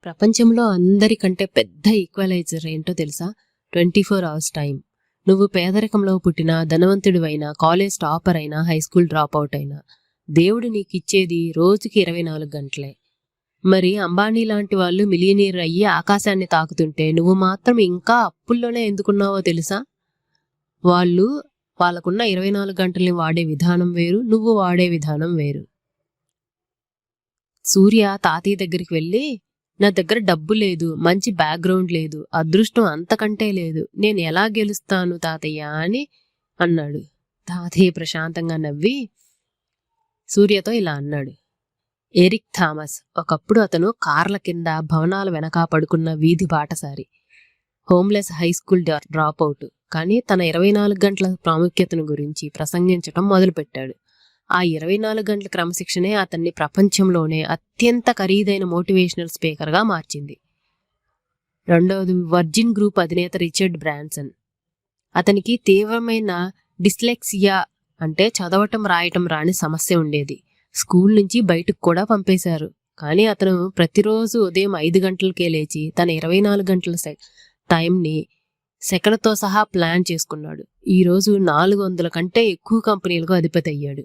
ప్రపంచంలో అందరికంటే పెద్ద ఈక్వలైజర్ ఏంటో తెలుసా? 24 అవర్స్ టైం. నువ్వు పేదరికంలో పుట్టినా, ధనవంతుడివైనా, కాలేజ్ టాపర్ అయినా, హైస్కూల్ డ్రాప్ అవుట్ అయినా, దేవుడు నీకిచ్చేది రోజుకి 24 గంటలే. మరి అంబానీ లాంటి వాళ్ళు మిలియనీర్ అయ్యి ఆకాశాన్ని తాకుతుంటే నువ్వు మాత్రం ఇంకా అప్పుల్లోనే ఎందుకున్నావో తెలుసా? వాళ్ళకున్న 24 గంటల్ని వాడే విధానం వేరు, నువ్వు వాడే విధానం వేరు. సూర్య తాతయ్య దగ్గరికి వెళ్ళి, నా దగ్గర డబ్బు లేదు, మంచి బ్యాక్గ్రౌండ్ లేదు, అదృష్టం అంతకంటే లేదు, నేను ఎలా గెలుస్తాను తాతయ్య అని అన్నాడు. తాతయ్య ప్రశాంతంగా నవ్వి సూర్యతో ఇలా అన్నాడు. ఎరిక్ థామస్, ఒకప్పుడు అతను కార్ల కింద భవనాల వెనక పడుకున్న వీధి బాటసారి, హోమ్లెస్ హైస్కూల్ డ్రాప్ అవుట్. కానీ తన 24 గంటల ప్రాముఖ్యతను గురించి ప్రసంగించటం మొదలుపెట్టాడు. ఆ 24 గంటల క్రమశిక్షణే అతన్ని ప్రపంచంలోనే అత్యంత ఖరీదైన మోటివేషనల్ స్పీకర్గా మార్చింది. రెండవది వర్జిన్ గ్రూప్ అధినేత రిచర్డ్ బ్రాన్సన్. అతనికి తీవ్రమైన డిస్లెక్సియా అంటే చదవటం రాయటం రాని సమస్య ఉండేది. స్కూల్ నుంచి బయటకు కూడా పంపేశారు. కానీ అతను ప్రతిరోజు ఉదయం 5 గంటలకే లేచి తన 24 గంటల టైంని సెకనుతో సహా ప్లాన్ చేసుకున్నాడు. ఈరోజు 400 కంటే ఎక్కువ కంపెనీలకు అధిపతి అయ్యాడు.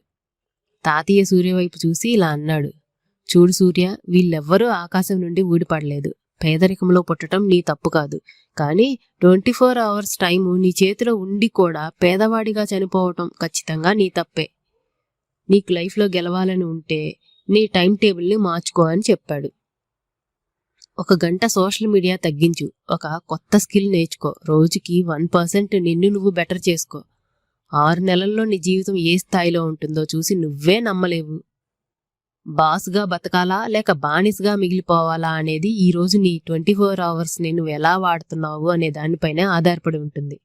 తాతయ్య సూర్య వైపు చూసి ఇలా అన్నాడు. చూడు సూర్య, వీళ్ళెవ్వరూ ఆకాశం నుండి ఊడిపడలేదు. పేదరికంలో పుట్టడం నీ తప్పు కాదు. కానీ 24 అవర్స్ టైము నీ చేతిలో ఉండి కూడా పేదవాడిగా చనిపోవటం ఖచ్చితంగా నీ తప్పే. నీకు లైఫ్లో గెలవాలని ఉంటే నీ టైం టేబుల్ని మార్చుకో అని చెప్పాడు. 1 గంట సోషల్ మీడియా తగ్గించు, ఒక కొత్త స్కిల్ నేర్చుకో, రోజుకి 1% నిన్ను నువ్వు బెటర్ చేసుకో. 6 నెలల్లో నీ జీవితం ఏ స్థాయిలో ఉంటుందో చూసి నువ్వే నమ్మలేవు. బాస్గా బతకాలా లేక బానిసగా మిగిలిపోవాలా అనేది ఈరోజు నీ 24 అవర్స్ని నువ్వు ఎలా వాడుతున్నావు అనే దానిపైనే ఆధారపడి ఉంటుంది.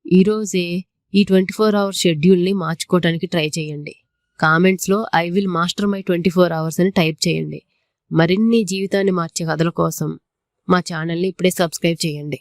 ఈరోజే ఈ 24 అవర్స్ షెడ్యూల్ని మార్చుకోవడానికి ట్రై చేయండి. కామెంట్స్లో I will master my 24 hours అని టైప్ చేయండి. మరిన్ని జీవితాన్ని మార్చే కథల కోసం మా ఛానల్ని ఇప్పుడే సబ్స్క్రైబ్ చేయండి.